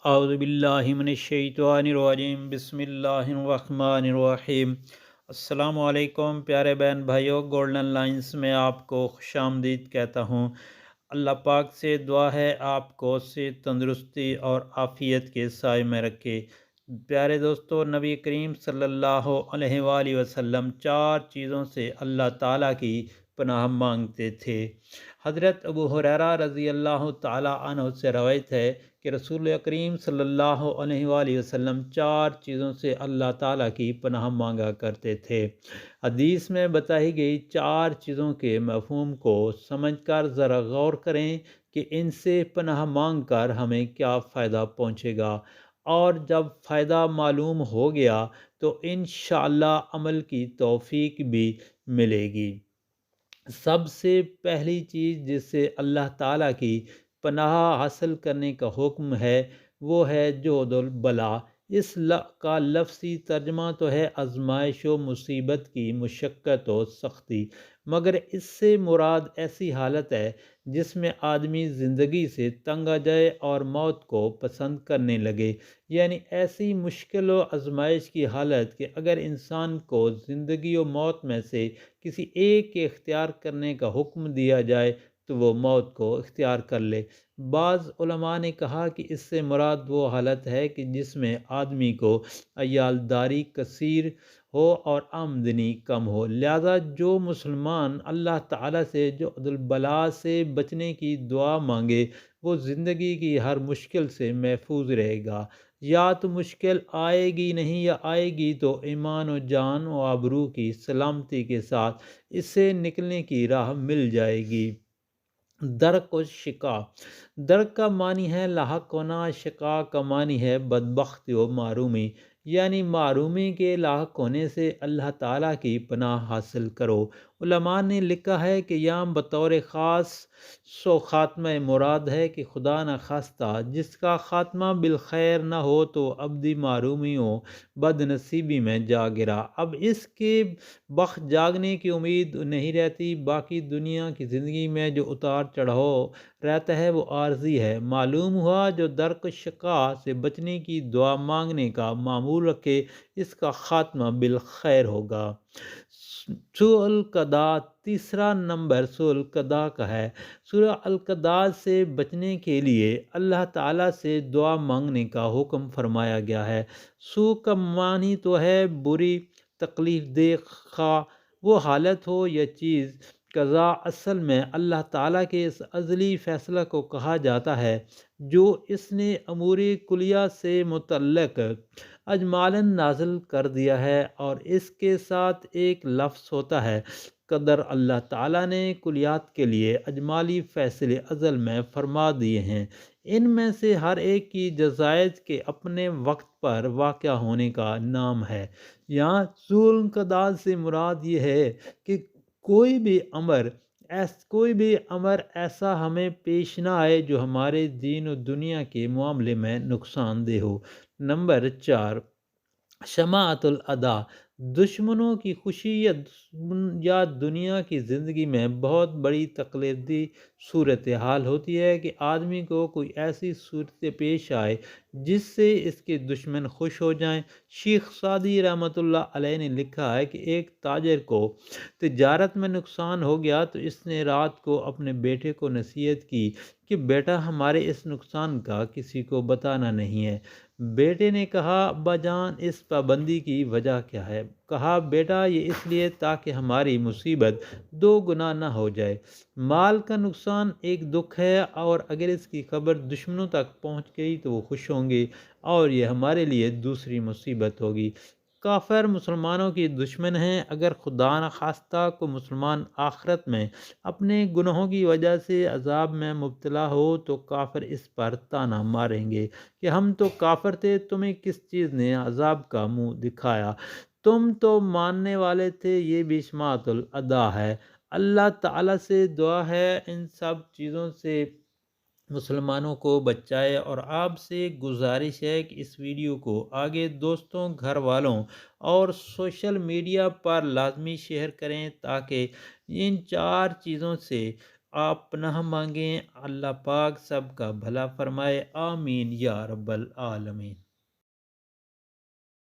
اعوذ باللہ من الشیطان الرجیم، بسم اللہ الرحمن الرحیم۔ السلام علیکم پیارے بہن بھائیوں، گولڈن لائنز میں آپ کو خوش آمدید کہتا ہوں۔ اللہ پاک سے دعا ہے آپ کو صحت، تندرستی اور عافیت کے سائے میں رکھے۔ پیارے دوستو، نبی کریم صلی اللہ علیہ وآلہ وسلم چار چیزوں سے اللہ تعالیٰ کی پناہ مانگتے تھے۔ حضرت ابو ہریرہ رضی اللہ تعالیٰ عنہ سے روایت ہے کہ رسول کریم صلی اللہ علیہ وآلہ وسلم چار چیزوں سے اللہ تعالیٰ کی پناہ مانگا کرتے تھے۔ حدیث میں بتائی گئی چار چیزوں کے مفہوم کو سمجھ کر ذرا غور کریں کہ ان سے پناہ مانگ کر ہمیں کیا فائدہ پہنچے گا، اور جب فائدہ معلوم ہو گیا تو انشاءاللہ عمل کی توفیق بھی ملے گی۔ سب سے پہلی چیز جس سے اللہ تعالیٰ کی پناہ حاصل کرنے کا حکم ہے وہ ہے جود البلا۔ اس کا لفظی ترجمہ تو ہے آزمائش و مصیبت کی مشقت و سختی، مگر اس سے مراد ایسی حالت ہے جس میں آدمی زندگی سے تنگ آ جائے اور موت کو پسند کرنے لگے، یعنی ایسی مشکل و آزمائش کی حالت کہ اگر انسان کو زندگی و موت میں سے کسی ایک کے اختیار کرنے کا حکم دیا جائے تو وہ موت کو اختیار کر لے۔ بعض علماء نے کہا کہ اس سے مراد وہ حالت ہے کہ جس میں آدمی کو عیالداری کثیر ہو اور آمدنی کم ہو، لہذا جو مسلمان اللہ تعالیٰ سے جو البلا سے بچنے کی دعا مانگے وہ زندگی کی ہر مشکل سے محفوظ رہے گا۔ یا تو مشکل آئے گی نہیں، یا آئے گی تو ایمان و جان و آبرو کی سلامتی کے ساتھ اس سے نکلنے کی راہ مل جائے گی۔ درک و شقا، درک کا معنی ہے لاحق ہونا، شقا کا معنی ہے بدبختی و معرومی، یعنی معرومی کے لاحق ہونے سے اللہ تعالیٰ کی پناہ حاصل کرو۔ علماء نے لکھا ہے کہ یہاں بطور خاص سو خاتمہ مراد ہے کہ خدا نہ خواستہ جس کا خاتمہ بالخیر نہ ہو تو ابدی معرومیوں بد نصیبی میں جا گرا، اب اس کے بخت جاگنے کی امید نہیں رہتی، باقی دنیا کی زندگی میں جو اتار چڑھاؤ رہتا ہے وہ عارضی ہے۔ معلوم ہوا جو درک شقا سے بچنے کی دعا مانگنے کا معمول رکھے اس کا خاتمہ بالخیر ہوگا۔ سوء القضاء، تیسرا نمبر سوء القضاء کا ہے۔ سوء القضاء سے بچنے کے لیے اللہ تعالیٰ سے دعا مانگنے کا حکم فرمایا گیا ہے۔ سوء کا معنی تو ہے بری، تکلیف دہ، خواہ وہ حالت ہو یا چیز۔ قضاء اصل میں اللہ تعالیٰ کے اس ازلی فیصلہ کو کہا جاتا ہے جو اس نے امور کلیہ سے متعلق اجمالاً نازل کر دیا ہے، اور اس کے ساتھ ایک لفظ ہوتا ہے قدر۔ اللہ تعالیٰ نے کلیات کے لیے اجمالی فیصلے ازل میں فرما دیے ہیں، ان میں سے ہر ایک کی جزائز کے اپنے وقت پر واقع ہونے کا نام ہے۔ یہاں سوء القضاء سے مراد یہ ہے کہ کوئی بھی امر ایسا ہمیں پیش نہ آئے جو ہمارے دین و دنیا کے معاملے میں نقصان دہ ہو۔ نمبر 4، شماعت الادا، دشمنوں کی خوشی یا دنیا کی زندگی میں بہت بڑی تکلیف دہ صورتحال ہوتی ہے کہ آدمی کو کوئی ایسی صورت پیش آئے جس سے اس کے دشمن خوش ہو جائیں۔ شیخ سعدی رحمۃ اللہ علیہ نے لکھا ہے کہ ایک تاجر کو تجارت میں نقصان ہو گیا تو اس نے رات کو اپنے بیٹے کو نصیحت کی کہ بیٹا ہمارے اس نقصان کا کسی کو بتانا نہیں ہے۔ بیٹے نے کہا ابا جان اس پابندی کی وجہ کیا ہے؟ کہا بیٹا یہ اس لیے تاکہ ہماری مصیبت دو گنا نہ ہو جائے۔ مال کا نقصان ایک دکھ ہے، اور اگر اس کی خبر دشمنوں تک پہنچ گئی تو وہ خوش ہوں گے، اور یہ ہمارے لیے دوسری مصیبت ہوگی۔ کافر مسلمانوں کی دشمن ہیں، اگر خدا نخواستہ کو مسلمان آخرت میں اپنے گناہوں کی وجہ سے عذاب میں مبتلا ہو تو کافر اس پر طعنہ ماریں گے کہ ہم تو کافر تھے، تمہیں کس چیز نے عذاب کا منہ دکھایا، تم تو ماننے والے تھے۔ یہ بھی شماعت الادا ہے۔ اللہ تعالیٰ سے دعا ہے ان سب چیزوں سے مسلمانوں کو بچائے، اور آپ سے گزارش ہے کہ اس ویڈیو کو آگے دوستوں، گھر والوں اور سوشل میڈیا پر لازمی شیئر کریں تاکہ ان چار چیزوں سے آپ پناہ مانگیں، اللہ پاک سب کا بھلا فرمائے، آمین یا رب العالمین۔